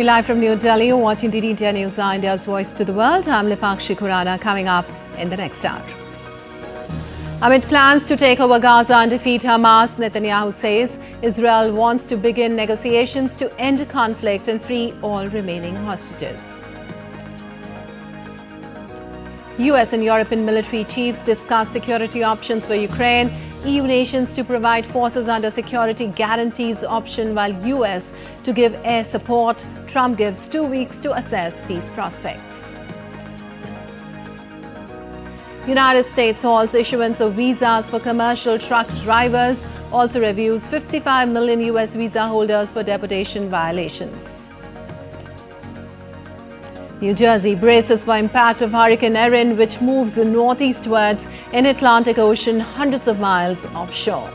We live from New Delhi, you're watching DD India News, India's voice to the world. I'm Lipakshi Khurana, coming up in the next hour. Amid plans to take over Gaza and defeat Hamas, Netanyahu says Israel wants to begin negotiations to end conflict and free all remaining hostages. US and European military chiefs discuss security options for Ukraine. EU nations to provide forces under security guarantees option, while US to give air support. Trump gives 2 weeks to assess peace prospects. United States halts issuance of visas for commercial truck drivers, also reviews 55 million US visa holders for deportation violations. New Jersey braces for impact of Hurricane Erin, which moves northeastwards in Atlantic Ocean hundreds of miles offshore.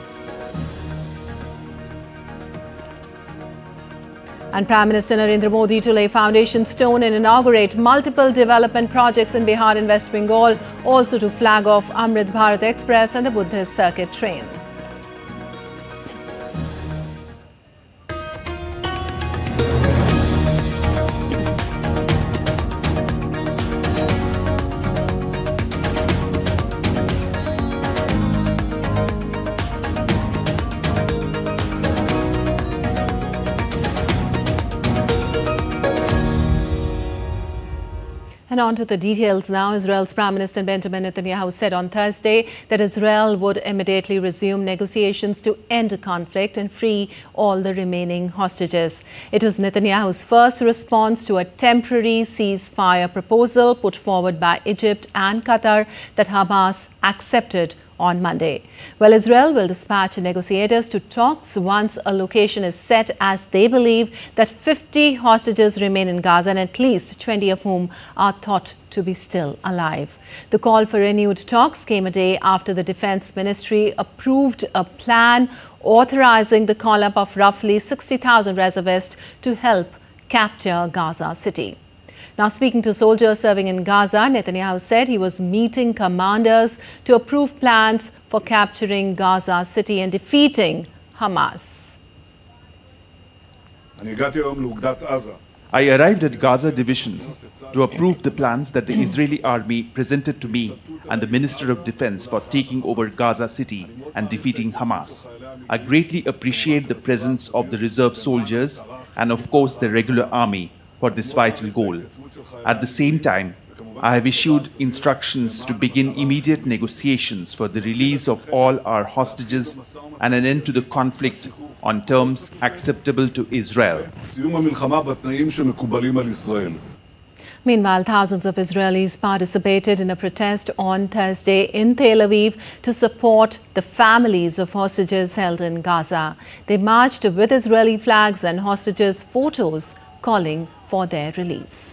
And Prime Minister Narendra Modi to lay foundation stone and inaugurate multiple development projects in Bihar and West Bengal, also to flag off Amrit Bharat Express and the Buddhist Circuit train. And on to the details now. Israel's Prime Minister Benjamin Netanyahu said on Thursday that Israel would immediately resume negotiations to end the conflict and free all the remaining hostages. It was Netanyahu's first response to a temporary ceasefire proposal put forward by Egypt and Qatar that Hamas accepted on Monday. Well, Israel will dispatch negotiators to talks once a location is set, as they believe that 50 hostages remain in Gaza and at least 20 of whom are thought to be still alive. The call for renewed talks came a day after the Defense Ministry approved a plan authorizing the call-up of roughly 60,000 reservists to help capture Gaza City. Now, speaking to soldiers serving in Gaza, Netanyahu said he was meeting commanders to approve plans for capturing Gaza City and defeating Hamas. I arrived at Gaza Division to approve the plans that the Israeli army presented to me and the Minister of Defense for taking over Gaza City and defeating Hamas. I greatly appreciate the presence of the reserve soldiers and, of course, the regular army for this vital goal. At the same time, I have issued instructions to begin immediate negotiations for the release of all our hostages and an end to the conflict on terms acceptable to Israel. Meanwhile, thousands of Israelis participated in a protest on Thursday in Tel Aviv to support the families of hostages held in Gaza. They marched with Israeli flags and hostages' photos, calling for their release.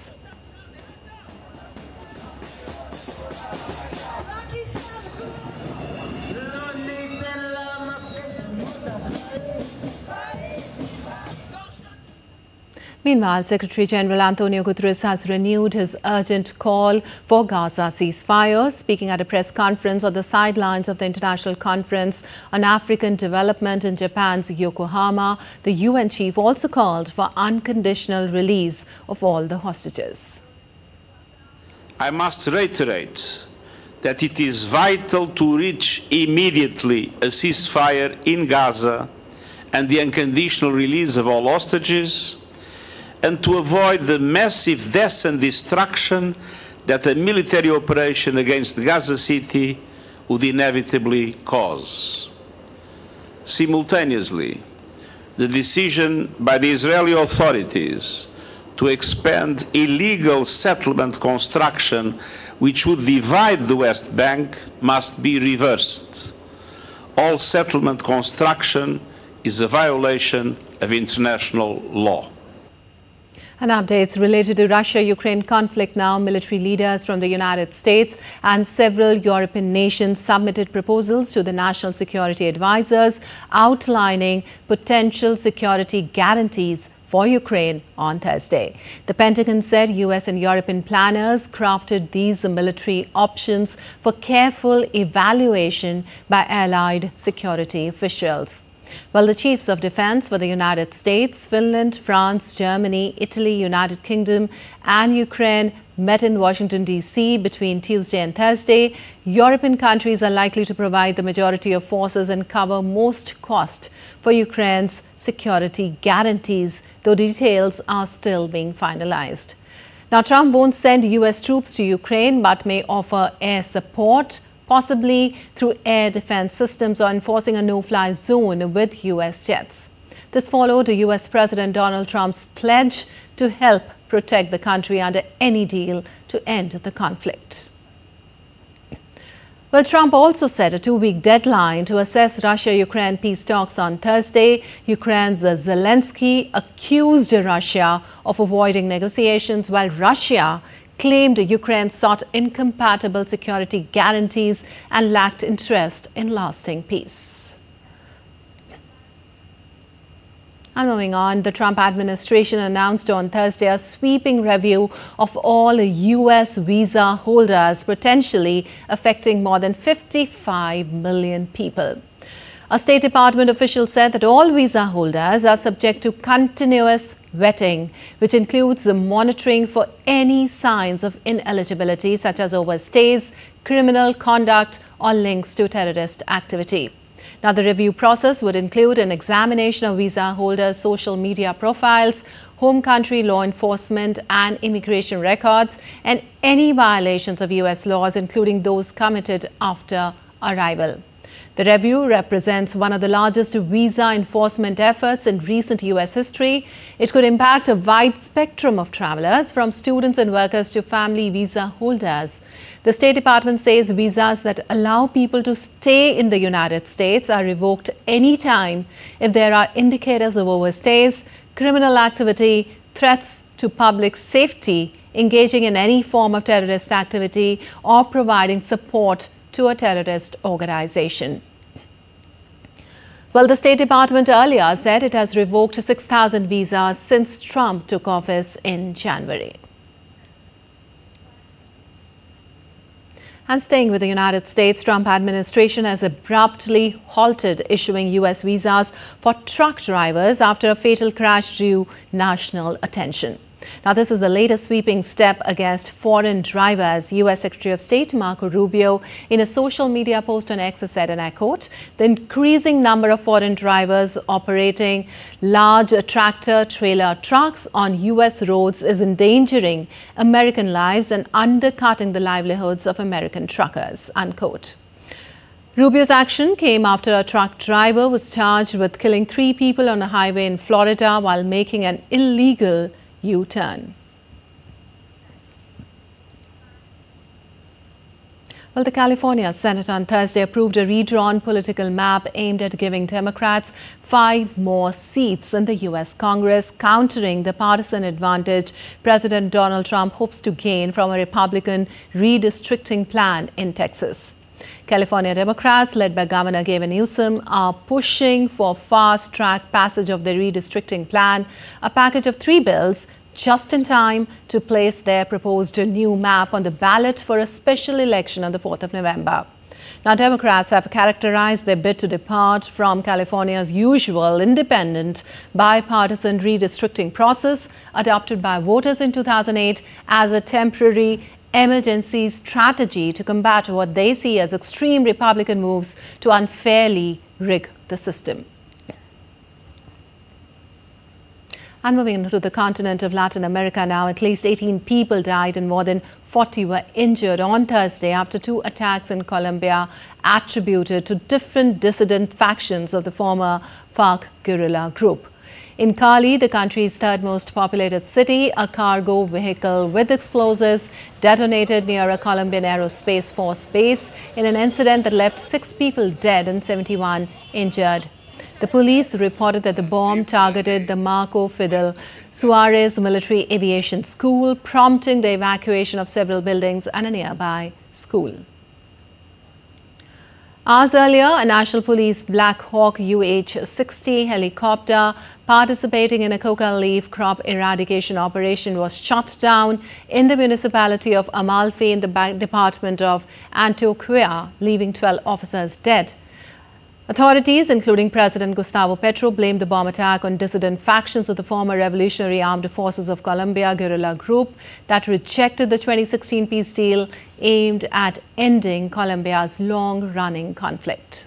Meanwhile, Secretary General Antonio Guterres has renewed his urgent call for Gaza ceasefire. Speaking at a press conference on the sidelines of the International Conference on African Development in Japan's Yokohama, the UN chief also called for unconditional release of all the hostages. I must reiterate that it is vital to reach immediately a ceasefire in Gaza and the unconditional release of all hostages, and to avoid the massive death and destruction that a military operation against Gaza City would inevitably cause. Simultaneously, the decision by the Israeli authorities to expand illegal settlement construction, which would divide the West Bank, must be reversed. All settlement construction is a violation of international law. And updates related to Russia-Ukraine conflict now. Military leaders from the United States and several European nations submitted proposals to the national security advisors outlining potential security guarantees for Ukraine on Thursday. The Pentagon said US and European planners crafted these military options for careful evaluation by allied security officials. Well, the chiefs of defense for the United States, Finland, France, Germany, Italy, United Kingdom and Ukraine met in Washington, D.C. between Tuesday and Thursday. European countries are likely to provide the majority of forces and cover most cost for Ukraine's security guarantees, though details are still being finalized. Now, Trump won't send U.S. troops to Ukraine, but may offer air support, possibly through air defense systems or enforcing a no-fly zone with U.S. jets. This followed U.S. President Donald Trump's pledge to help protect the country under any deal to end the conflict. Well, Trump also set a two-week deadline to assess Russia-Ukraine peace talks on Thursday. Ukraine's Zelensky accused Russia of avoiding negotiations, while Russia claimed Ukraine sought incompatible security guarantees and lacked interest in lasting peace. And moving on, the Trump administration announced on Thursday a sweeping review of all U.S. visa holders, potentially affecting more than 55 million people. A State Department official said that all visa holders are subject to continuous vetting, which includes the monitoring for any signs of ineligibility, such as overstays, criminal conduct, or links to terrorist activity. Now, the review process would include an examination of visa holders' social media profiles, home country law enforcement and immigration records, and any violations of U.S. laws, including those committed after arrival. The review represents one of the largest visa enforcement efforts in recent U.S. history. It could impact a wide spectrum of travelers, from students and workers to family visa holders. The State Department says visas that allow people to stay in the United States are revoked anytime if there are indicators of overstays, criminal activity, threats to public safety, engaging in any form of terrorist activity, or providing support to a terrorist organization. Well, the State Department earlier said it has revoked 6,000 visas since Trump took office in January. And staying with the United States, Trump administration has abruptly halted issuing U.S. visas for truck drivers after a fatal crash drew national attention. Now, this is the latest sweeping step against foreign drivers. U.S. Secretary of State Marco Rubio, in a social media post on X, said, and I quote, "The increasing number of foreign drivers operating large tractor-trailer trucks on U.S. roads is endangering American lives and undercutting the livelihoods of American truckers," unquote. Rubio's action came after a truck driver was charged with killing 3 people on a highway in Florida while making an illegal U-turn. Well, the California Senate on Thursday approved a redrawn political map aimed at giving Democrats 5 more seats in the U.S. Congress, countering the partisan advantage President Donald Trump hopes to gain from a Republican redistricting plan in Texas. California Democrats, led by Governor Gavin Newsom, are pushing for fast-track passage of the redistricting plan, a package of 3 bills, just in time to place their proposed new map on the ballot for a special election on the 4th of November. Now, Democrats have characterized their bid to depart from California's usual independent bipartisan redistricting process adopted by voters in 2008 as a temporary emergency strategy to combat what they see as extreme Republican moves to unfairly rig the system. And moving into the continent of Latin America now, at least 18 people died and more than 40 were injured on Thursday after 2 attacks in Colombia attributed to different dissident factions of the former FARC guerrilla group. In Cali, the country's 3rd most populated city, a cargo vehicle with explosives detonated near a Colombian Aerospace Force base in an incident that left 6 people dead and 71 injured. The police reported that the bomb targeted the Marco Fidel Suarez Military Aviation School, prompting the evacuation of several buildings and a nearby school. Hours earlier, a National Police Black Hawk UH-60 helicopter participating in a coca leaf crop eradication operation was shot down in the municipality of Amalfi in the department of Antioquia, leaving 12 officers dead. Authorities, including President Gustavo Petro, blamed the bomb attack on dissident factions of the former Revolutionary Armed Forces of Colombia guerrilla group that rejected the 2016 peace deal aimed at ending Colombia's long-running conflict.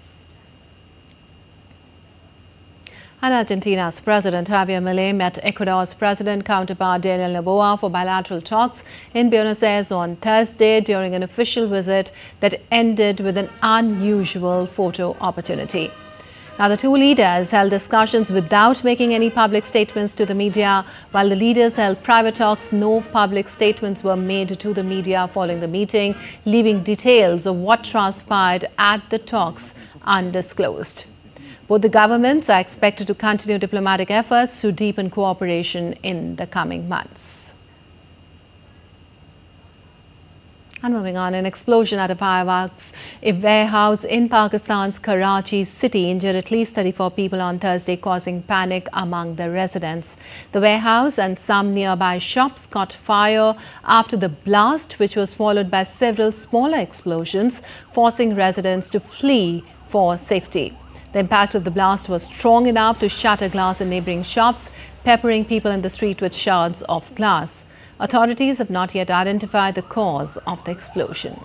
And Argentina's President Javier Milei met Ecuador's President counterpart Daniel Noboa for bilateral talks in Buenos Aires on Thursday during an official visit that ended with an unusual photo opportunity. Now, the two leaders held discussions without making any public statements to the media. While the leaders held private talks, no public statements were made to the media following the meeting, leaving details of what transpired at the talks undisclosed. Both the governments are expected to continue diplomatic efforts to deepen cooperation in the coming months. And moving on, an explosion at a fireworks warehouse in Pakistan's Karachi city injured at least 34 people on Thursday, causing panic among the residents. The warehouse and some nearby shops caught fire after the blast, which was followed by several smaller explosions, forcing residents to flee for safety. The impact of the blast was strong enough to shatter glass in neighboring shops, peppering people in the street with shards of glass. Authorities have not yet identified the cause of the explosion.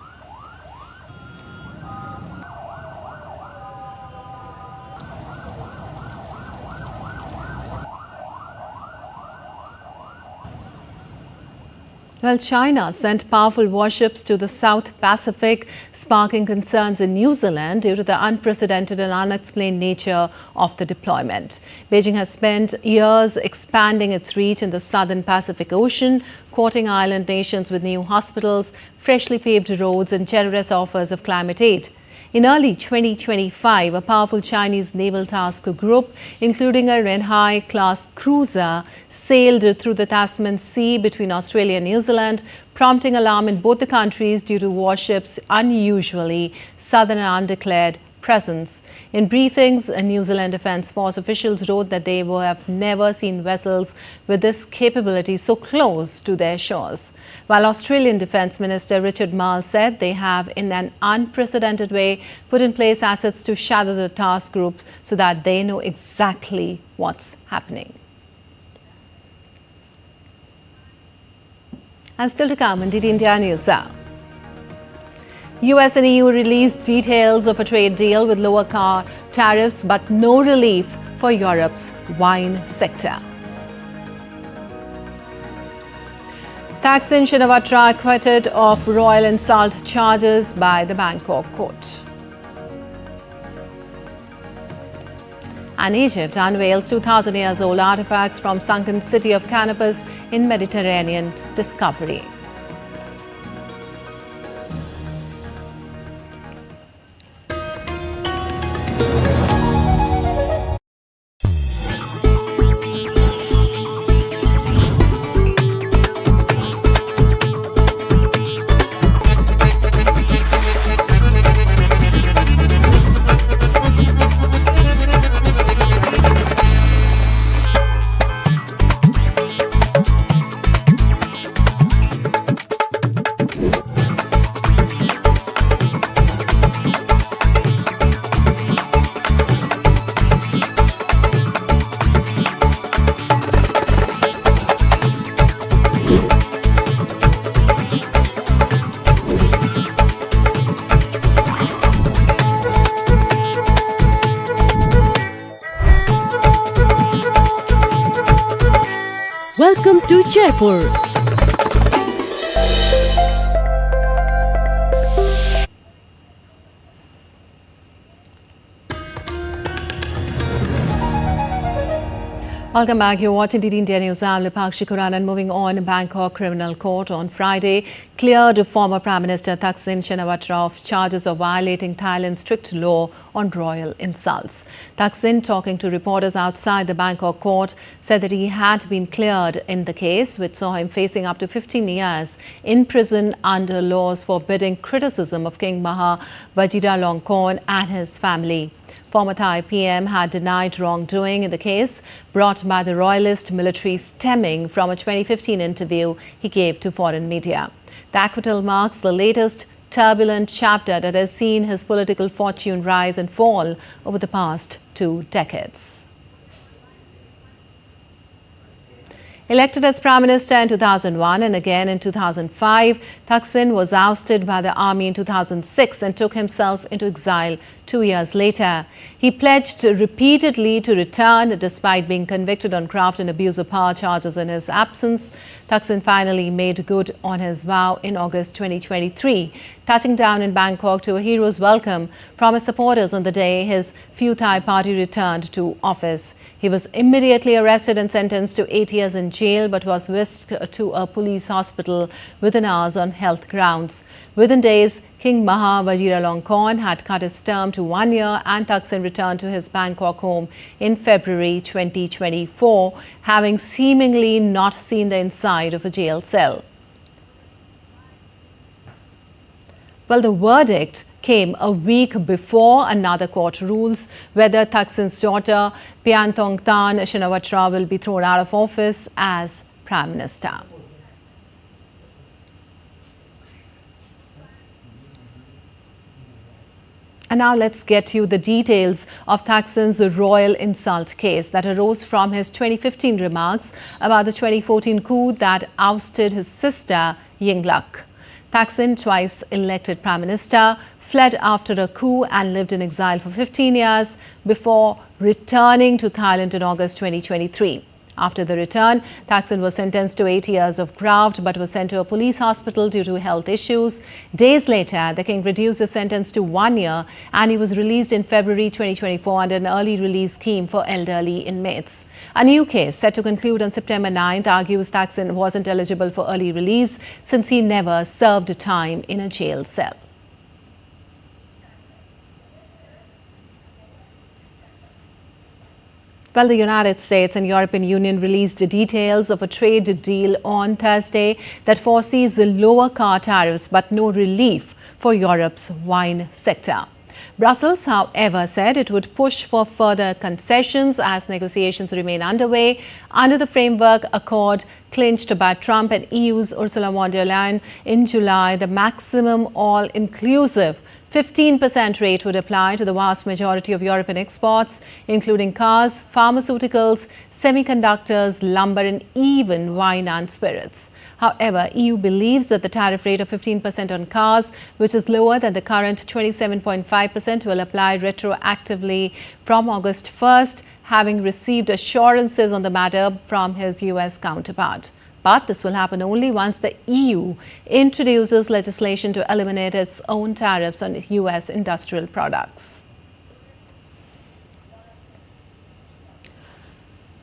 Well, China sent powerful warships to the South Pacific, sparking concerns in New Zealand due to the unprecedented and unexplained nature of the deployment. Beijing has spent years expanding its reach in the southern Pacific Ocean, courting island nations with new hospitals, freshly paved roads and generous offers of climate aid. In early 2025, a powerful Chinese naval task group, including a Renhai-class cruiser, sailed through the Tasman Sea between Australia and New Zealand, prompting alarm in both the countries due to warships' unusually southern and undeclared presence. In briefings, New Zealand Defence Force officials wrote that they have never seen vessels with this capability so close to their shores. While Australian Defence Minister Richard Marles said they have, in an unprecedented way, put in place assets to shadow the task group so that they know exactly what's happening. And still to come on DD India News. US and EU released details of a trade deal with lower car tariffs but no relief for Europe's wine sector. Thaksin Shinawatra acquitted of royal insult charges by the Bangkok court. And Egypt unveils 2,000 years old artifacts from sunken city of Canopus in Mediterranean discovery. Welcome to Jaipur. Welcome back. You're watching DD India News. I'm Lipakshi Kuran, and moving on, Bangkok Criminal Court on Friday cleared former Prime Minister Thaksin Shinawatra of charges of violating Thailand's strict law on royal insults. Thaksin, talking to reporters outside the Bangkok court, said that he had been cleared in the case, which saw him facing up to 15 years in prison under laws forbidding criticism of King Maha Vajiralongkorn and his family. Former Thai PM had denied wrongdoing in the case brought by the royalist military, stemming from a 2015 interview he gave to foreign media. The acquittal marks the latest turbulent chapter that has seen his political fortune rise and fall over the past 2 decades. Elected as Prime Minister in 2001 and again in 2005, Thaksin was ousted by the army in 2006 and took himself into exile 2 years later. He pledged repeatedly to return despite being convicted on graft and abuse of power charges in his absence. Thaksin finally made good on his vow in August 2023, touching down in Bangkok to a hero's welcome from his supporters on the day his Pheu Thai party returned to office. He was immediately arrested and sentenced to 8 years in jail, but was whisked to a police hospital within hours on health grounds. Within days, King Maha Vajiralongkorn had cut his term to 1 year and Thaksin returned to his Bangkok home in February 2024, having seemingly not seen the inside of a jail cell. Well, the verdict came a week before another court rules whether Thaksin's daughter Pianthongtan Shinawatra will be thrown out of office as Prime Minister. And now let's get you the details of Thaksin's royal insult case that arose from his 2015 remarks about the 2014 coup that ousted his sister Yingluck. Thaksin, twice elected Prime Minister, fled after a coup and lived in exile for 15 years before returning to Thailand in August 2023. After the return, Thaksin was sentenced to 8 years of graft but was sent to a police hospital due to health issues. Days later, the king reduced the sentence to 1 year and he was released in February 2024 under an early release scheme for elderly inmates. A new case set to conclude on September 9th argues Thaksin wasn't eligible for early release since he never served time in a jail cell. Well, the United States and European Union released the details of a trade deal on Thursday that foresees lower car tariffs but no relief for Europe's wine sector. Brussels, however, said it would push for further concessions as negotiations remain underway under the framework accord clinched by Trump and EU's Ursula von der Leyen in July. The maximum all-inclusive 15% rate would apply to the vast majority of European exports, including cars, pharmaceuticals, semiconductors, lumber, and even wine and spirits. However, EU believes that the tariff rate of 15% on cars, which is lower than the current 27.5%, will apply retroactively from August 1st, having received assurances on the matter from his US counterpart. But this will happen only once the EU introduces legislation to eliminate its own tariffs on US industrial products.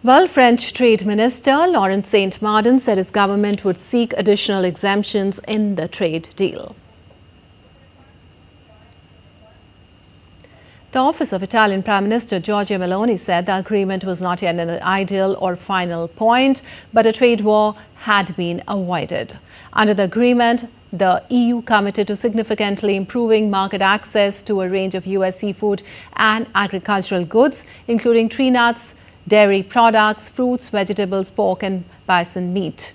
Well, French Trade Minister Laurent Saint-Martin said his government would seek additional exemptions in the trade deal. The office of Italian Prime Minister Giorgia Meloni said the agreement was not yet an ideal or final point, but a trade war had been avoided. Under the agreement, the EU committed to significantly improving market access to a range of US seafood and agricultural goods, including tree nuts, dairy products, fruits, vegetables, pork and bison meat.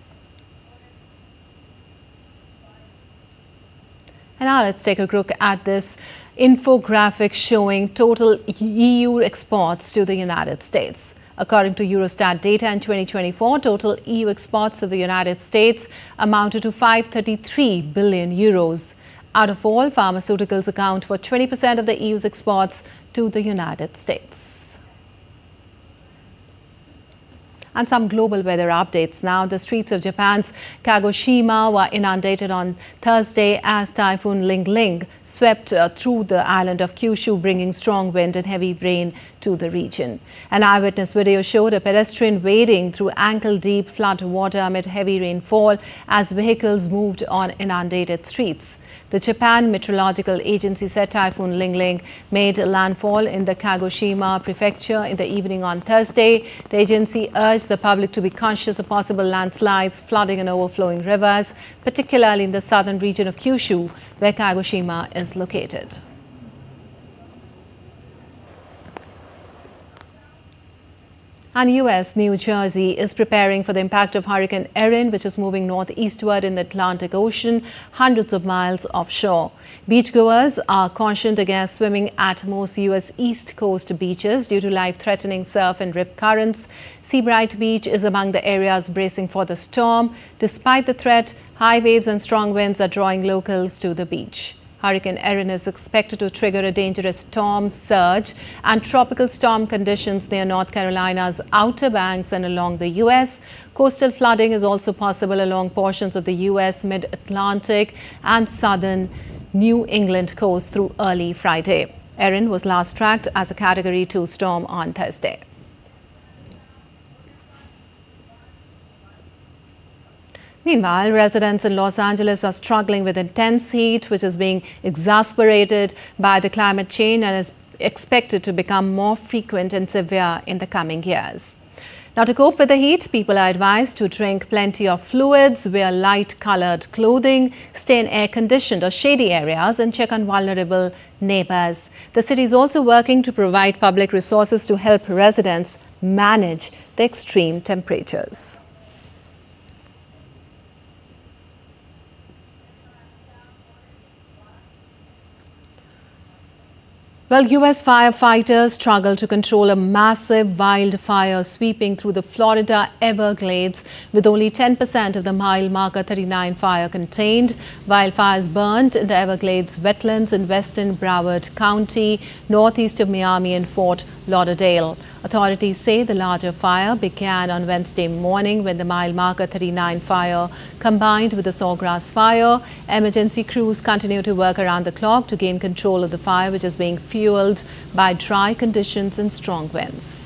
And now let's take a look at this infographic showing total EU exports to the United States. According to Eurostat data in 2024, total EU exports to the United States amounted to 533 billion euros. Out of all, pharmaceuticals account for 20% of the EU's exports to the United States. And some global weather updates now. The streets of Japan's Kagoshima were inundated on Thursday as Typhoon Ling swept through the island of Kyushu, bringing strong wind and heavy rain to the region. An eyewitness video showed a pedestrian wading through ankle-deep flood water amid heavy rainfall as vehicles moved on inundated streets. The Japan Meteorological Agency said Typhoon Ling made landfall in the Kagoshima prefecture in the evening on Thursday. The agency urged the public to be conscious of possible landslides, flooding and overflowing rivers, particularly in the southern region of Kyushu, where Kagoshima is located. And U.S. New Jersey is preparing for the impact of Hurricane Erin, which is moving northeastward in the Atlantic Ocean, hundreds of miles offshore. Beachgoers are cautioned against swimming at most U.S. East Coast beaches due to life-threatening surf and rip currents. Seabright Beach is among the areas bracing for the storm. Despite the threat, high waves and strong winds are drawing locals to the beach. Hurricane Erin is expected to trigger a dangerous storm surge and tropical storm conditions near North Carolina's Outer Banks and along the U.S. Coastal flooding is also possible along portions of the U.S. mid-Atlantic and southern New England coast through early Friday. Erin was last tracked as a Category 2 storm on Thursday. Meanwhile, residents in Los Angeles are struggling with intense heat, which is being exacerbated by the climate change and is expected to become more frequent and severe in the coming years. Now, to cope with the heat, people are advised to drink plenty of fluids, wear light-colored clothing, stay in air-conditioned or shady areas, and check on vulnerable neighbors. The city is also working to provide public resources to help residents manage the extreme temperatures. Well, U.S. firefighters struggle to control a massive wildfire sweeping through the Florida Everglades with only 10% of the mile marker 39 fire contained. Wildfires burned in the Everglades wetlands in western Broward County, northeast of Miami and Fort Lauderdale. Authorities say the larger fire began on Wednesday morning when the mile marker 39 fire combined with the sawgrass fire. Emergency crews continue to work around the clock to gain control of the fire, which is being fueled by dry conditions and strong winds.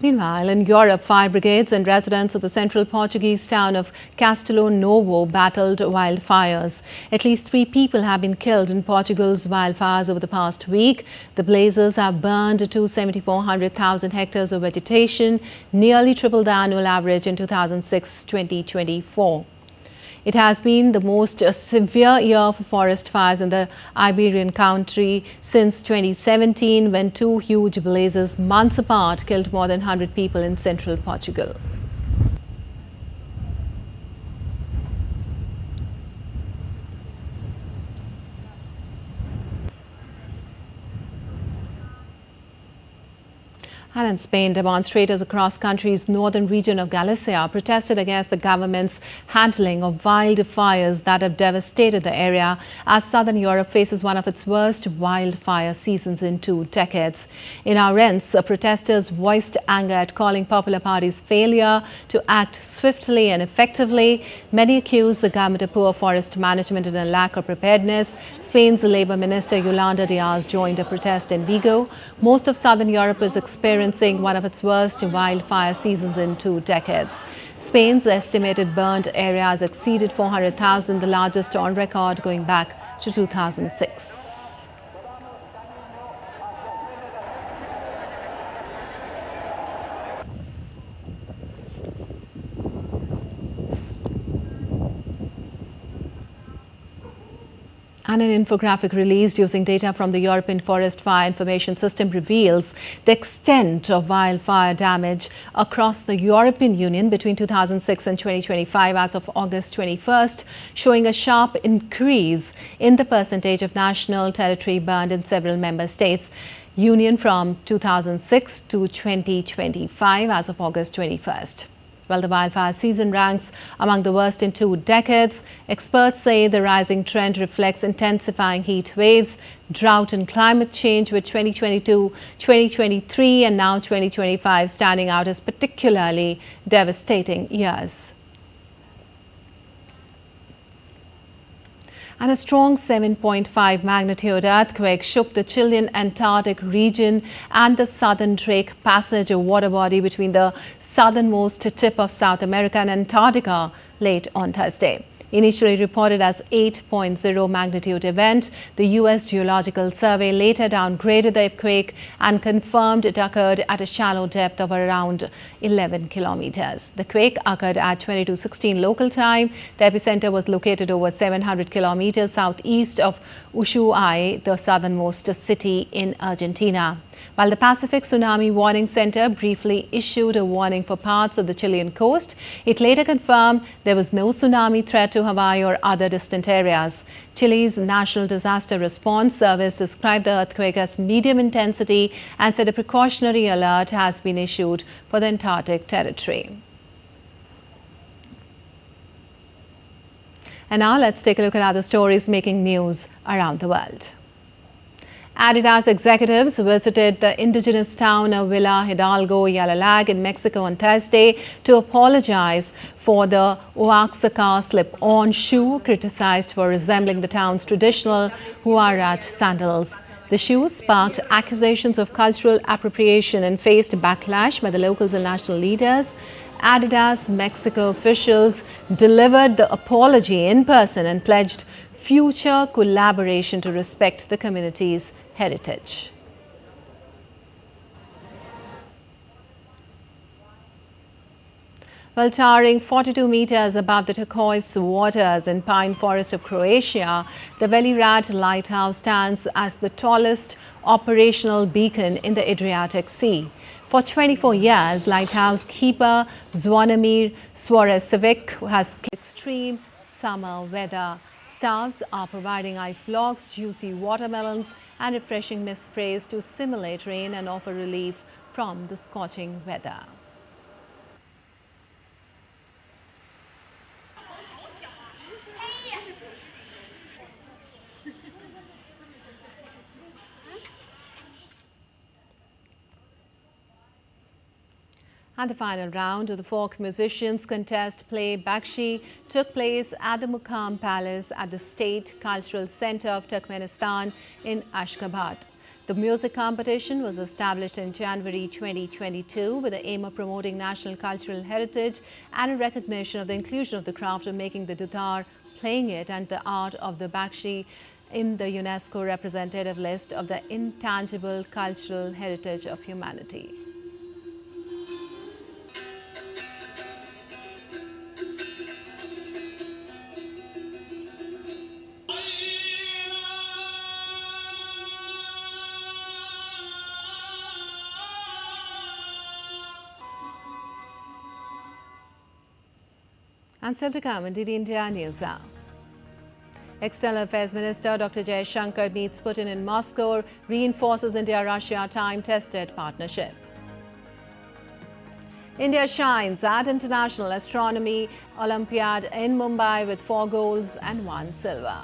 Meanwhile, in Europe, fire brigades and residents of the central Portuguese town of Castelo Novo battled wildfires. At least 3 people have been killed in Portugal's wildfires over the past week. The blazes have burned 274,000 hectares of vegetation, nearly triple the annual average in 2006-2024. It has been the most severe year for forest fires in the Iberian country since 2017, when 2 huge blazes months apart killed more than 100 people in central Portugal. And in Spain, demonstrators across country's northern region of Galicia protested against the government's handling of wildfires that have devastated the area as southern Europe faces one of its worst wildfire seasons in 2 decades. In Ourense, protesters voiced anger at calling Popular Party's failure to act swiftly and effectively. Many accused the government of poor forest management and a lack of preparedness. Spain's Labour Minister Yolanda Díaz joined a protest in Vigo. Most of southern Europe is experiencing one of its worst wildfire seasons in 2 decades. Spain's estimated burned areas exceeded 400,000, the largest on record going back to 2006. And an infographic released using data from the European Forest Fire Information System reveals the extent of wildfire damage across the European Union between 2006 and 2025 as of August 21st, showing a sharp increase in the percentage of national territory burned in several member states. Union from 2006 to 2025 as of August 21st. Well, the wildfire season ranks among the worst in 2 decades. Experts say the rising trend reflects intensifying heat waves, drought and climate change, with 2022, 2023 and now 2025 standing out as particularly devastating years. And a strong 7.5 magnitude earthquake shook the Chilean Antarctic region and the southern Drake Passage, a water body between the southernmost tip of South America and Antarctica, late on Thursday. Initially reported as 8.0 magnitude event, the U.S. Geological Survey later downgraded the earthquake and confirmed it occurred at a shallow depth of around 11 kilometers. The quake occurred at 22:16 local time. The epicenter was located over 700 kilometers southeast of Ushuaia, the southernmost city in Argentina. While the Pacific Tsunami Warning Center briefly issued a warning for parts of the Chilean coast, it later confirmed there was no tsunami threat to Hawaii or other distant areas. Chile's National Disaster Response Service described the earthquake as medium intensity and said a precautionary alert has been issued for the Antarctic territory. And now let's take a look at other stories making news around the world. Adidas executives visited the indigenous town of Villa Hidalgo, Yalalag in Mexico on Thursday to apologize for the Oaxaca slip-on shoe criticized for resembling the town's traditional Huarach sandals. The shoes sparked accusations of cultural appropriation and faced backlash by the locals and national leaders. Adidas Mexico officials delivered the apology in person and pledged future collaboration to respect the community's heritage. Well, towering 42 meters above the turquoise waters in pine forest of Croatia, the Velirad lighthouse stands as the tallest operational beacon in the Adriatic Sea. For 24 years, lighthouse keeper Zvonimir Svoresevic has extreme summer weather. Staffs are providing ice blocks, juicy watermelons and refreshing mist sprays to simulate rain and offer relief from the scorching weather. And the final round of the folk musicians contest play Bakshi took place at the Muqam Palace at the State Cultural Center of Turkmenistan in Ashgabat. The music competition was established in January 2022 with the aim of promoting national cultural heritage and a recognition of the inclusion of the craft of making the dutar, playing it, and the art of the Bakshi in the UNESCO representative list of the intangible cultural heritage of humanity. And still to come in DD India News Now. External Affairs Minister Dr. Jay Shankar meets Putin in Moscow, reinforces India-Russia time-tested partnership. India shines at International Astronomy Olympiad in Mumbai with 4 golds and 1 silver.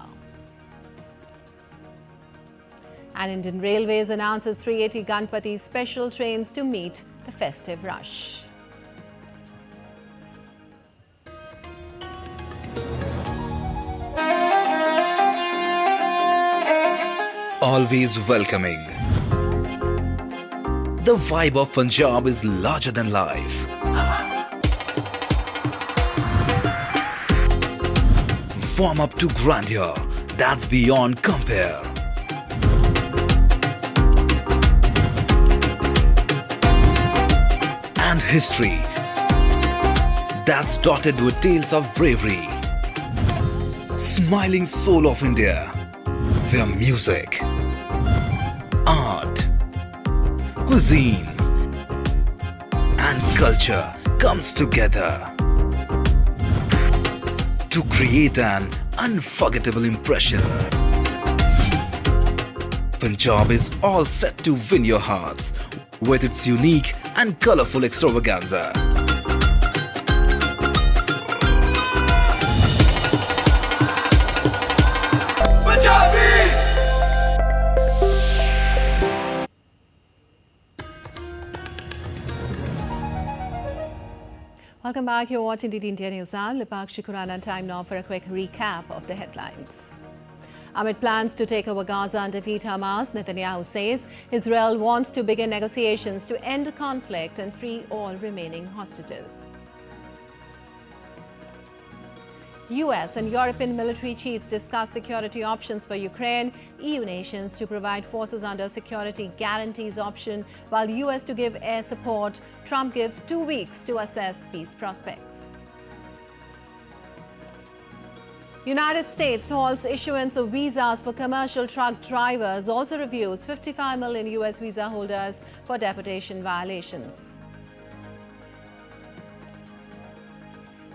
And Indian Railways announces 380 Ganpati special trains to meet the festive rush. Always welcoming. The vibe of Punjab is larger than life. Warm up to grandeur that's beyond compare. And history that's dotted with tales of bravery. Smiling soul of India, where music, art, cuisine and culture comes together to create an unforgettable impression. Punjab is all set to win your hearts with its unique and colorful extravaganza. Welcome back. You're watching DD India News Now. Lipakshi Khurana, time now for a quick recap of the headlines. Amid plans to take over Gaza and defeat Hamas, Netanyahu says Israel wants to begin negotiations to end the conflict and free all remaining hostages. US and European military chiefs discuss security options for Ukraine. EU nations to provide forces under security guarantees option, while US to give air support. Trump gives 2 weeks to assess peace prospects. United States halts issuance of visas for commercial truck drivers, also reviews 55 million US visa holders for deportation violations.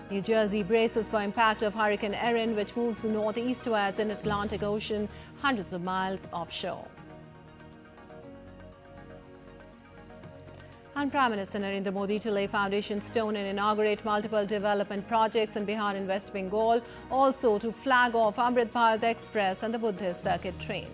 New Jersey braces for impact of Hurricane Erin, which moves northeastwards in Atlantic Ocean, hundreds of miles offshore. And Prime Minister Narendra Modi to lay foundation stone and inaugurate multiple development projects in Bihar and West Bengal, also to flag off Amrit Bharat Express and the Buddhist circuit train.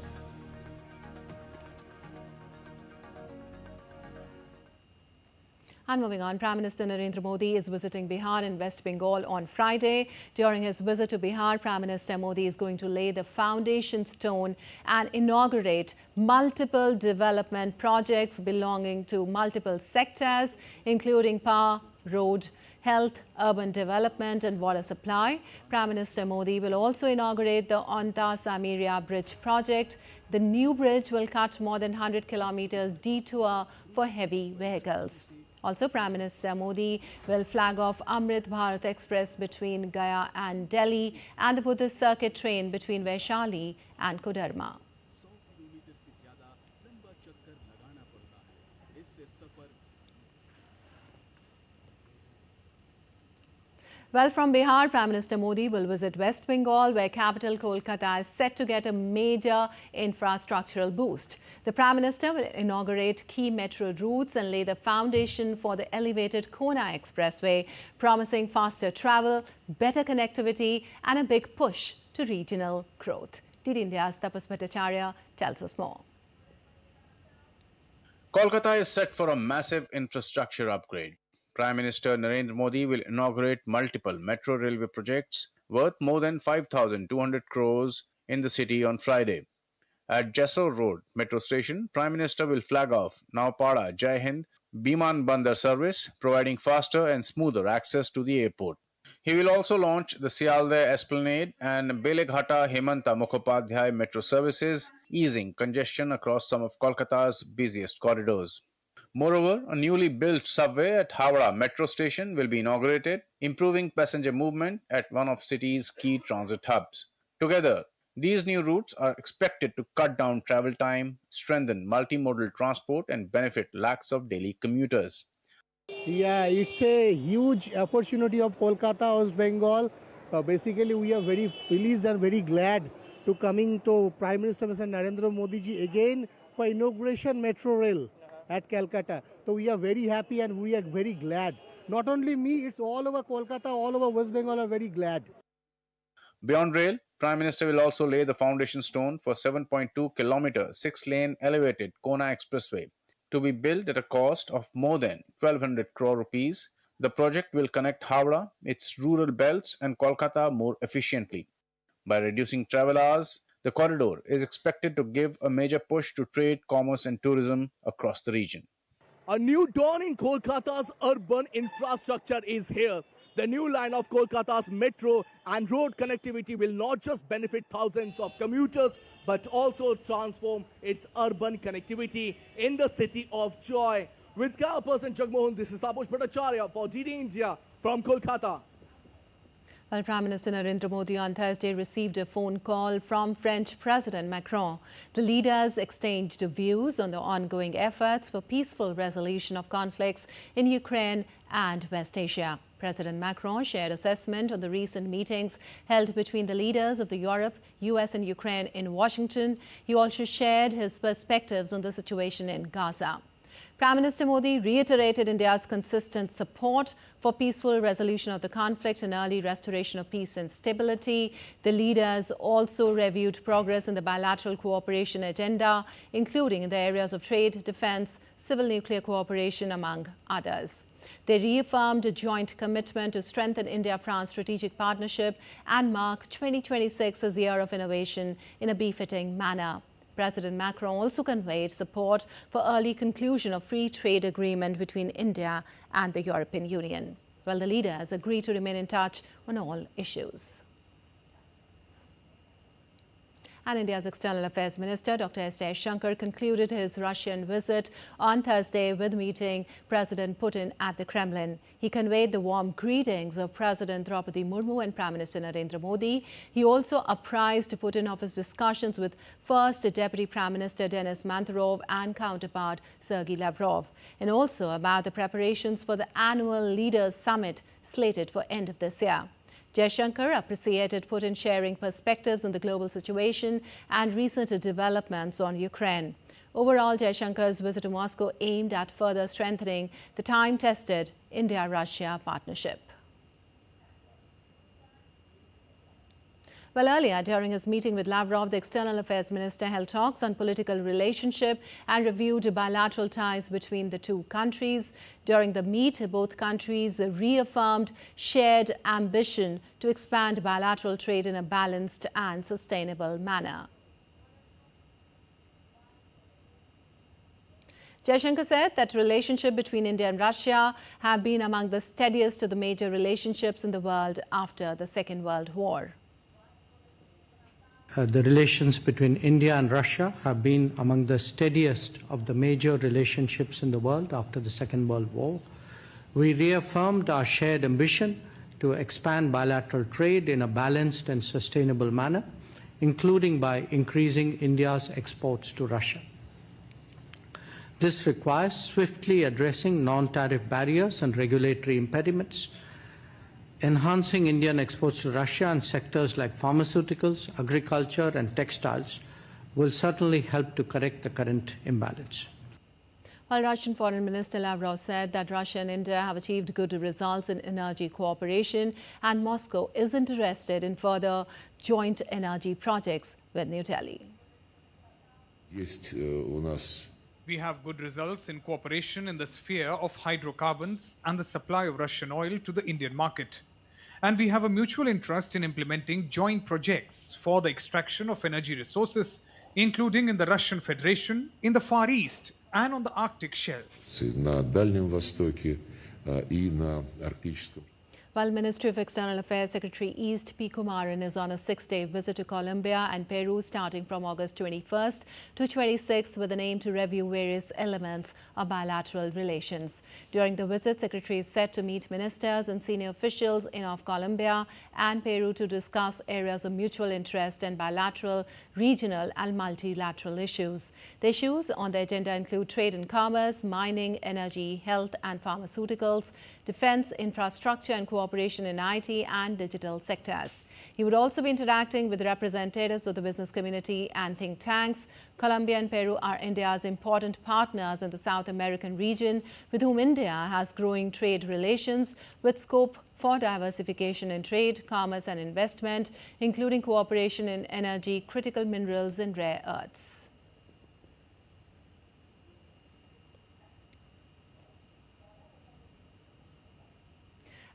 And moving on, Prime Minister Narendra Modi is visiting Bihar and West Bengal on Friday. During his visit to Bihar, Prime Minister Modi is going to lay the foundation stone and inaugurate multiple development projects belonging to multiple sectors, including power, road, health, urban development and water supply. Prime Minister Modi will also inaugurate the Onta-Samiria Bridge project. The new bridge will cut more than 100 kilometers detour for heavy vehicles. Also, Prime Minister Modi will flag off Amrit Bharat Express between Gaya and Delhi and the Buddhist circuit train between Vaishali and Koderma. Well, from Bihar, Prime Minister Modi will visit West Bengal, where capital Kolkata is set to get a major infrastructural boost. The Prime Minister will inaugurate key metro routes and lay the foundation for the elevated Kona Expressway, promising faster travel, better connectivity and a big push to regional growth. DD India's Tapas Bhattacharya tells us more. Kolkata is set for a massive infrastructure upgrade. Prime Minister Narendra Modi will inaugurate multiple metro railway projects worth more than 5,200 crores in the city on Friday. At Jessore Road Metro Station, Prime Minister will flag off Naupada Jai Hind Biman Bandar service, providing faster and smoother access to the airport. He will also launch the Sialdah Esplanade and Beleghata Hemanta Mukhopadhyay metro services, easing congestion across some of Kolkata's busiest corridors. Moreover, a newly built subway at Howrah Metro Station will be inaugurated, improving passenger movement at one of city's key transit hubs. Together, these new routes are expected to cut down travel time, strengthen multimodal transport and benefit lakhs of daily commuters. Yeah, it's a huge opportunity of Kolkata, West Bengal. Basically, we are very pleased and very glad to coming to Prime Minister Mr. Narendra Modi ji again for inauguration metro rail at Calcutta. So we are very happy and we are very glad. Not only me, it's all over Kolkata, all over West Bengal are very glad. Beyond rail, Prime Minister will also lay the foundation stone for 7.2 kilometer 6-lane elevated Kona Expressway. To be built at a cost of more than 1,200 crore rupees, the project will connect Howrah, its rural belts and Kolkata more efficiently. By reducing travel hours, the corridor is expected to give a major push to trade, commerce and tourism across the region. A new dawn in Kolkata's urban infrastructure is here. The new line of Kolkata's metro and road connectivity will not just benefit thousands of commuters, but also transform its urban connectivity in the city of joy. With camera person Jagmohan, this is Tapas Bhattacharya for DD India from Kolkata. Well, Prime Minister Narendra Modi on Thursday received a phone call from French President Macron. The leaders exchanged views on the ongoing efforts for peaceful resolution of conflicts in Ukraine and West Asia. President Macron shared assessment on the recent meetings held between the leaders of Europe, US and Ukraine in Washington. He also shared his perspectives on the situation in Gaza. Prime Minister Modi reiterated India's consistent support for peaceful resolution of the conflict and early restoration of peace and stability. The leaders also reviewed progress in the bilateral cooperation agenda, including in the areas of trade, defense, civil nuclear cooperation, among others. They reaffirmed a joint commitment to strengthen India-France strategic partnership and mark 2026 as a year of innovation in a befitting manner. President Macron also conveyed support for early conclusion of free trade agreement between India and the European Union. Well, the leaders agreed to remain in touch on all issues. And India's External Affairs Minister Dr. S. Jaishankar concluded his Russian visit on Thursday with meeting President Putin at the Kremlin. He conveyed the warm greetings of President Draupadi Murmu and Prime Minister Narendra Modi. He also apprised Putin of his discussions with First Deputy Prime Minister Denis Manturov and counterpart Sergei Lavrov, and also about the preparations for the annual Leaders Summit slated for end of this year. Jaishankar appreciated Putin sharing perspectives on the global situation and recent developments on Ukraine. Overall, Jaishankar's visit to Moscow aimed at further strengthening the time-tested India-Russia partnership. Well, earlier, during his meeting with Lavrov, the External Affairs Minister held talks on political relationship and reviewed bilateral ties between the two countries. During the meet, both countries reaffirmed shared ambition to expand bilateral trade in a balanced and sustainable manner. Jaishankar said that relationship between India and Russia have been among the steadiest of the major relationships in the world after the Second World War. The relations between India and Russia have been among the steadiest of the major relationships in the world after the Second World War. We reaffirmed our shared ambition to expand bilateral trade in a balanced and sustainable manner, including by increasing India's exports to Russia. This requires swiftly addressing non-tariff barriers and regulatory impediments, enhancing Indian exports to Russia in sectors like pharmaceuticals, agriculture and textiles will certainly help to correct the current imbalance. While Russian Foreign Minister Lavrov said that Russia and India have achieved good results in energy cooperation and Moscow is interested in further joint energy projects with New Delhi. We have good results in cooperation in the sphere of hydrocarbons and the supply of Russian oil to the Indian market. And we have a mutual interest in implementing joint projects for the extraction of energy resources, including in the Russian Federation, in the Far East and on the Arctic shelf. While Ministry of External Affairs Secretary East P. Kumaran is on a 6-day visit to Colombia and Peru starting from August 21st to 26th with an aim to review various elements of bilateral relations. During the visit, Secretary is set to meet ministers and senior officials of Colombia and Peru to discuss areas of mutual interest and bilateral, regional and multilateral issues. The issues on the agenda include trade and commerce, mining, energy, health and pharmaceuticals, defense, infrastructure and cooperation in IT and digital sectors. He would also be interacting with representatives of the business community and think tanks. Colombia and Peru are India's important partners in the South American region, with whom India has growing trade relations with scope for diversification in trade, commerce and investment, including cooperation in energy, critical minerals and rare earths.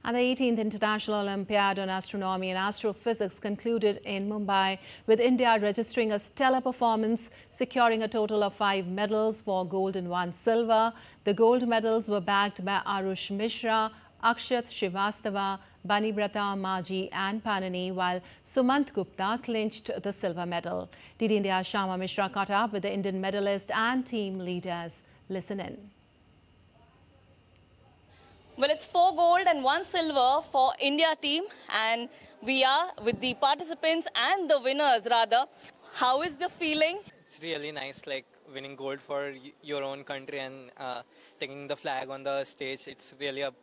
And the 18th International Olympiad on Astronomy and Astrophysics concluded in Mumbai, with India registering a stellar performance, securing a total of 5 medals, 4 gold and 1 silver. The gold medals were bagged by Arush Mishra, Akshat Srivastava, Banibrata Maji and Panani, while Sumant Gupta clinched the silver medal. DD India's Shama Mishra caught up with the Indian medalist and team leaders. Listen in. Well, it's 4 gold and 1 silver for India team, and we are with the participants and the winners rather. How is the feeling? It's really nice, like winning gold for your own country and taking the flag on the stage. It's really a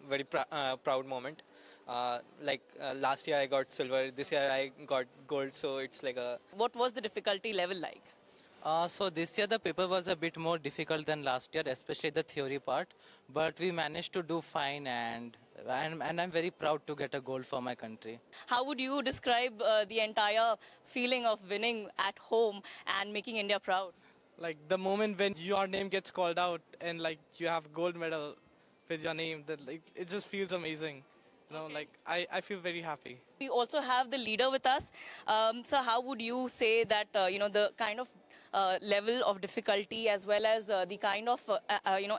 very proud moment. Last year I got silver, this year I got gold, so it's like a... What was the difficulty level like? So this year the paper was a bit more difficult than last year, especially the theory part. But we managed to do fine, and I'm very proud to get a gold for my country. How would you describe the entire feeling of winning at home and making India proud? Like the moment when your name gets called out and like you have gold medal with your name, that like it just feels amazing. You know, like I feel very happy. We also have the leader with us. So how would you say that, the kind of level of difficulty as well as the kind of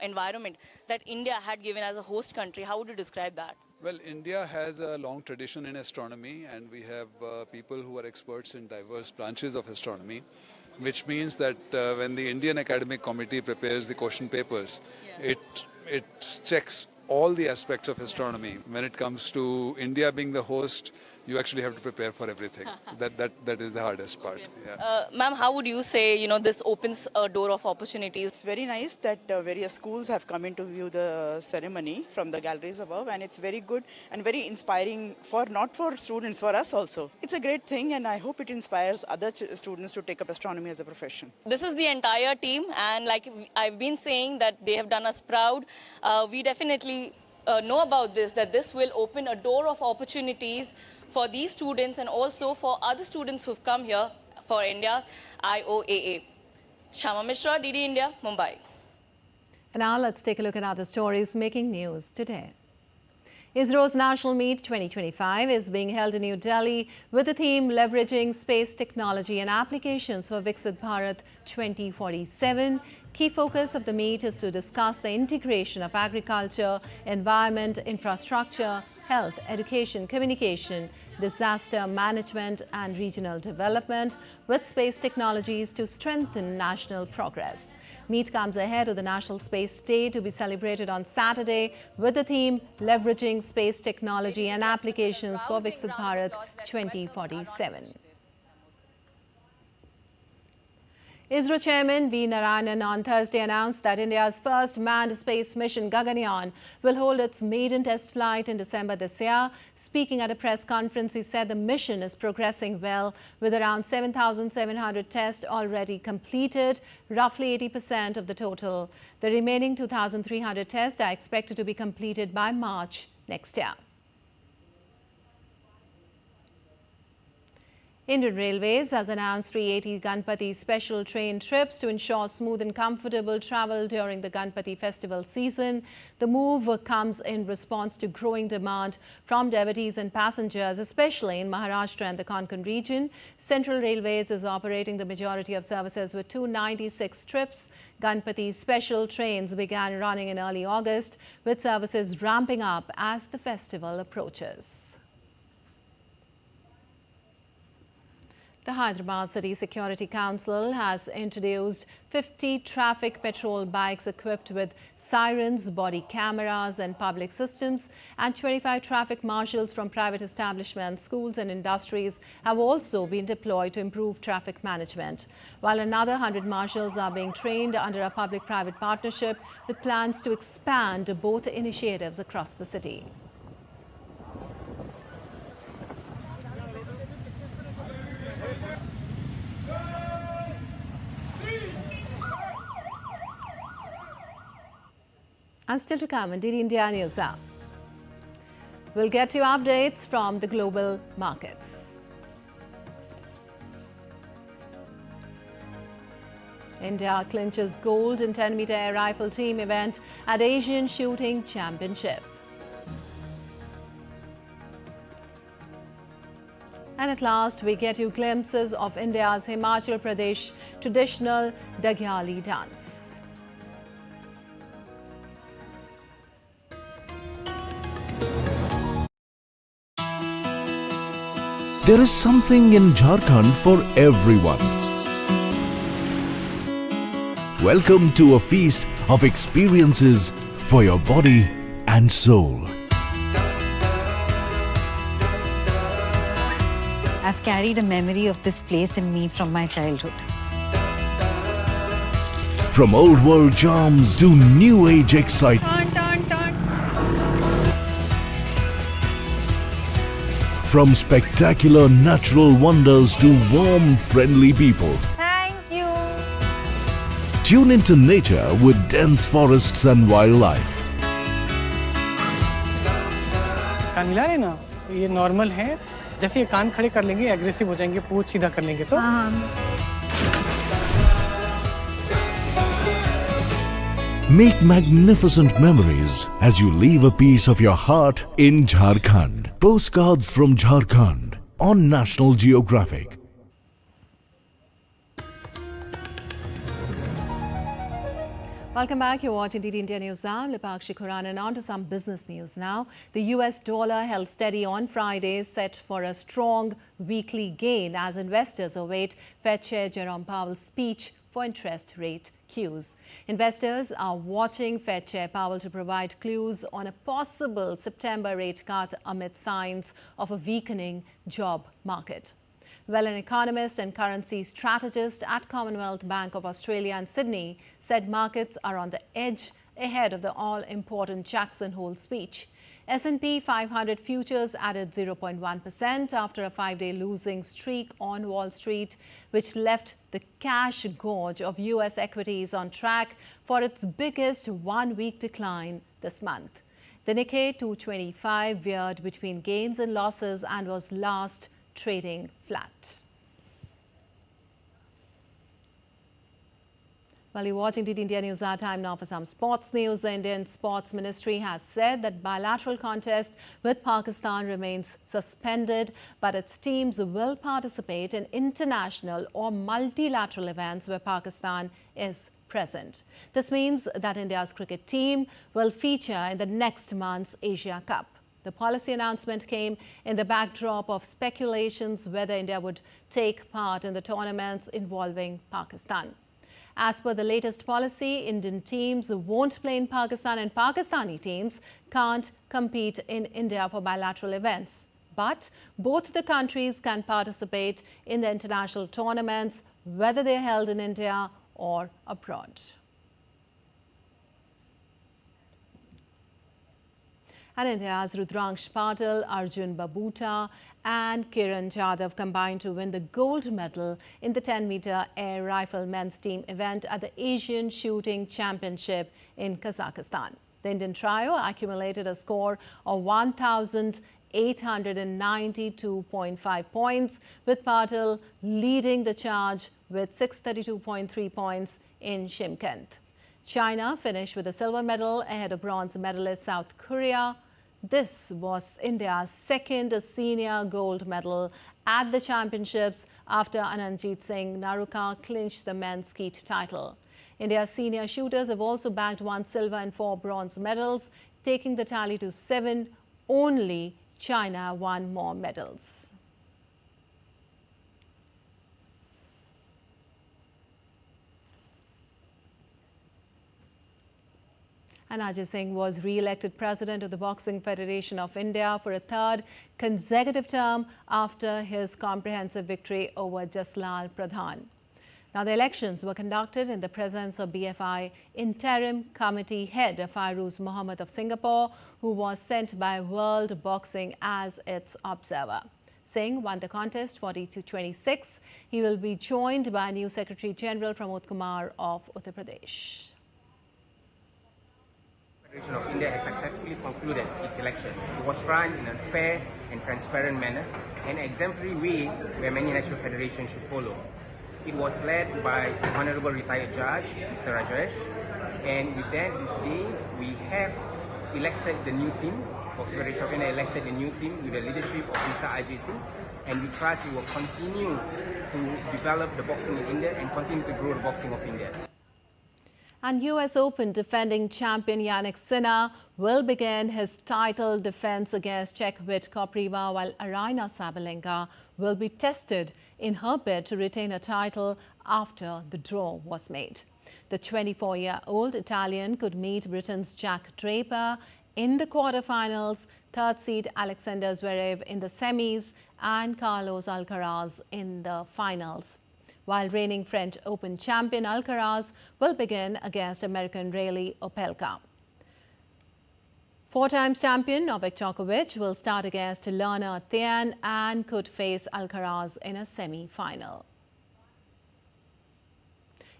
environment that India had given as a host country. How would you describe that? Well, India has a long tradition in astronomy, and we have people who are experts in diverse branches of astronomy, which means that when the Indian Academic Committee prepares the question papers, it checks all the aspects of astronomy. When it comes to India being the host, you actually have to prepare for everything. That is the hardest part. Yeah. Ma'am, how would you say, this opens a door of opportunities? It's very nice that various schools have come in to view the ceremony from the galleries above, and it's very good and very inspiring not for students, for us also. It's a great thing, and I hope it inspires other students to take up astronomy as a profession. This is the entire team, and like I've been saying that they have done us proud. We definitely know about this, that this will open a door of opportunities for these students and also for other students who've come here for India's IOAA. Shama Mishra, DD India, Mumbai. And now let's take a look at other stories making news today. ISRO's National Meet 2025 is being held in New Delhi with the theme Leveraging Space Technology and Applications for Viksit Bharat 2047. Key focus of the meet is to discuss the integration of agriculture, environment, infrastructure, health, education, communication, disaster management and regional development with space technologies to strengthen national progress. Meet comes ahead of the National Space Day to be celebrated on Saturday with the theme Leveraging Space Technology and Applications for Viksit Bharat 2047. ISRO Chairman V. Narayanan on Thursday announced that India's first manned space mission, Gaganyaan, will hold its maiden test flight in December this year. Speaking at a press conference, he said the mission is progressing well, with around 7,700 tests already completed, roughly 80% of the total. The remaining 2,300 tests are expected to be completed by March next year. Indian Railways has announced 380 Ganpati special train trips to ensure smooth and comfortable travel during the Ganpati festival season. The move comes in response to growing demand from devotees and passengers, especially in Maharashtra and the Konkan region. Central Railways is operating the majority of services with 296 trips. Ganpati special trains began running in early August, with services ramping up as the festival approaches. The Hyderabad City Security Council has introduced 50 traffic patrol bikes equipped with sirens, body cameras and public systems, and 25 traffic marshals from private establishments, schools and industries have also been deployed to improve traffic management, while another 100 marshals are being trained under a public-private partnership with plans to expand both initiatives across the city. And still to come on DD India News App. We'll get you updates from the global markets. India clinches gold in 10-meter air rifle team event at Asian Shooting Championship. And at last, we get you glimpses of India's Himachal Pradesh traditional Dagyali dance. There is something in Jharkhand for everyone. Welcome to a feast of experiences for your body and soul. I've carried a memory of this place in me from my childhood. From old world charms to new age excitement. From spectacular natural wonders to warm, friendly people. Thank you. Tune into nature with dense forests and wildlife. कान हिला रहे ना, ये normal है. जैसे ये कान खड़े कर लेंगे, एग्रेसिव हो जाएंगे, पूंछ सीधा कर लेंगे तो. Make magnificent memories as you leave a piece of your heart in Jharkhand. Postcards from Jharkhand on National Geographic. Welcome back. You're watching DD India News now. I'm Lipakshi Khurana, and on to some business news now. The US dollar held steady on Friday, set for a strong weekly gain as investors await Fed Chair Jerome Powell's speech for interest rate cues. Investors are watching Fed Chair Powell to provide clues on a possible September rate cut amid signs of a weakening job market. Well, an economist and currency strategist at Commonwealth Bank of Australia in Sydney said markets are on the edge ahead of the all-important Jackson Hole speech. S&P 500 futures added 0.1% after a 5-day losing streak on Wall Street, which left the cash gorge of US equities on track for its biggest one-week decline this month. The Nikkei 225 veered between gains and losses and was last trading flat. While you're watching DD India News, our time now for some sports news. The Indian Sports Ministry has said that bilateral contest with Pakistan remains suspended, but its teams will participate in international or multilateral events where Pakistan is present. This means that India's cricket team will feature in the next month's Asia Cup. The policy announcement came in the backdrop of speculations whether India would take part in the tournaments involving Pakistan. As per the latest policy, Indian teams won't play in Pakistan and Pakistani teams can't compete in India for bilateral events. But both the countries can participate in the international tournaments, whether they're held in India or abroad. And India's Rudraksh Patil, Arjun Babuta and Kiran Jadhav combined to win the gold medal in the 10-meter air rifle men's team event at the Asian Shooting Championship in Kazakhstan. The Indian trio accumulated a score of 1,892.5 points, with Patil leading the charge with 632.3 points in Shymkent. China finished with a silver medal ahead of bronze medalist South Korea. This was India's second senior gold medal at the championships after Anandjit Singh Naruka clinched the men's skeet title. India's senior shooters have also bagged 1 silver and 4 bronze medals, taking the tally to 7. Only China won more medals. And Ajay Singh was re-elected president of the Boxing Federation of India for a 3rd consecutive term after his comprehensive victory over Jaslal Pradhan. Now, the elections were conducted in the presence of BFI Interim Committee Head Fairuz Mohammed of Singapore, who was sent by World Boxing as its observer. Singh won the contest 40-26. He will be joined by new Secretary General Pramod Kumar of Uttar Pradesh. Federation of India has successfully concluded its election. It was run in a fair and transparent manner, an exemplary way where many national federations should follow. It was led by the Honorable Retired Judge, Mr. Rajesh, and with that, today we have elected the new team. Boxing Federation of India elected a new team with the leadership of Mr. Ajay Singh, and we trust we will continue to develop the boxing in India and continue to grow the boxing of India. And US Open defending champion Jannik Sinner will begin his title defense against Czech-Vit Kopriva, while Aryna Sabalenka will be tested in her bid to retain a title after the draw was made. The 24-year-old Italian could meet Britain's Jack Draper in the quarterfinals, 3rd seed Alexander Zverev in the semis, and Carlos Alcaraz in the finals. While reigning French Open champion Alcaraz will begin against American Reilly Opelka. 4-time champion Novak Djokovic will start against Lerner Thian and could face Alcaraz in a semi-final.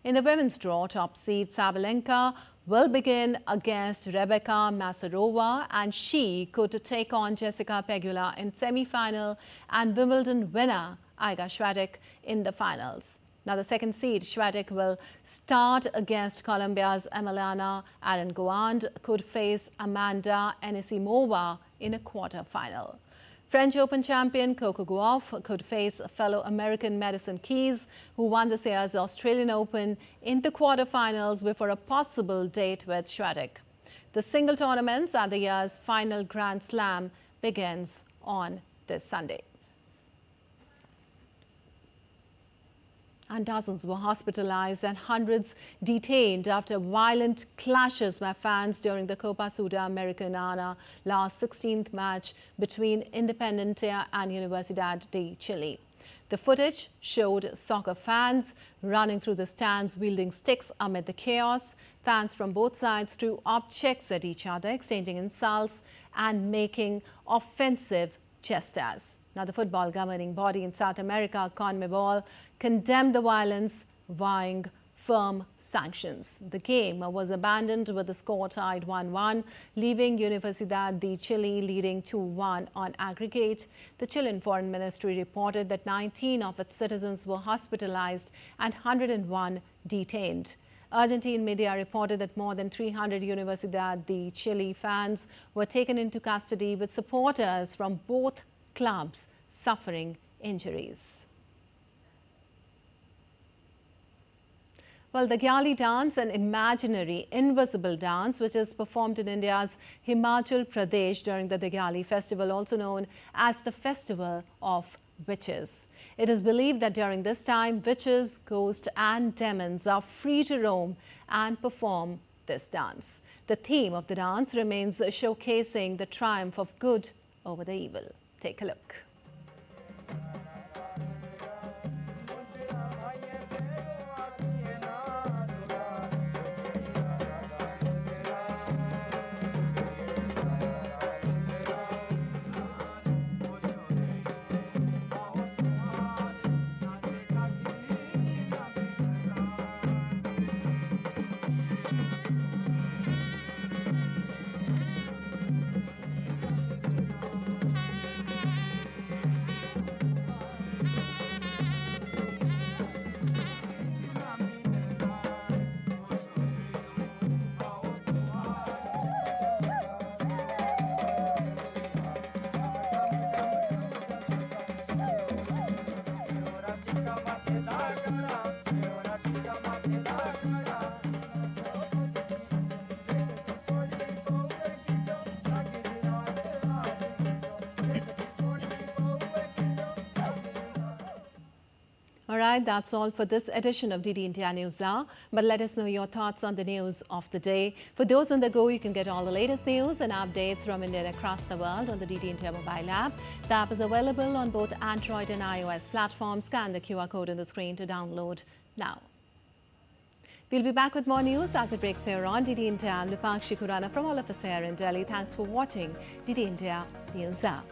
In the women's draw, top seed Sabalenka will begin against Rebecca Masarova, and she could take on Jessica Pegula in semi-final and Wimbledon winner Iga Swiatek in the finals. Now, the 2nd seed Swiatek will start against Colombia's Emiliana Arangoand, could face Amanda Anisimova in a quarter-final. French Open champion Coco Gauff could face fellow American Madison Keys, who won this year's Australian Open, in the quarterfinals before a possible date with Swiatek. The single tournaments at the year's final Grand Slam begins on this Sunday. And dozens were hospitalized and hundreds detained after violent clashes by fans during the Copa Sudamericana last 16th match between Independiente and Universidad de Chile. The footage showed soccer fans running through the stands wielding sticks amid the chaos. Fans from both sides threw objects at each other, exchanging insults and making offensive gestures. Now, the football governing body in South America, CONMEBOL, condemned the violence, vowing firm sanctions. The game was abandoned with the score tied 1-1, leaving Universidad de Chile leading 2-1 on aggregate. The Chilean Foreign Ministry reported that 19 of its citizens were hospitalized and 101 detained. Argentine media reported that more than 300 Universidad de Chile fans were taken into custody, with supporters from both clubs suffering injuries. Well, the Dagyali dance, an imaginary, invisible dance which is performed in India's Himachal Pradesh during the Dagyali festival, also known as the Festival of Witches. It is believed that during this time, witches, ghosts and demons are free to roam and perform this dance. The theme of the dance remains showcasing the triumph of good over the evil. Take a look. Alright, that's all for this edition of DD India News Hour. But let us know your thoughts on the news of the day. For those on the go, you can get all the latest news and updates from India and across the world on the DD India mobile app. The app is available on both Android and iOS platforms. Scan the QR code on the screen to download now. We'll be back with more news as it breaks here on DD India. I'm Lupakshi Khurana from all of us here in Delhi. Thanks for watching DD India News Hour.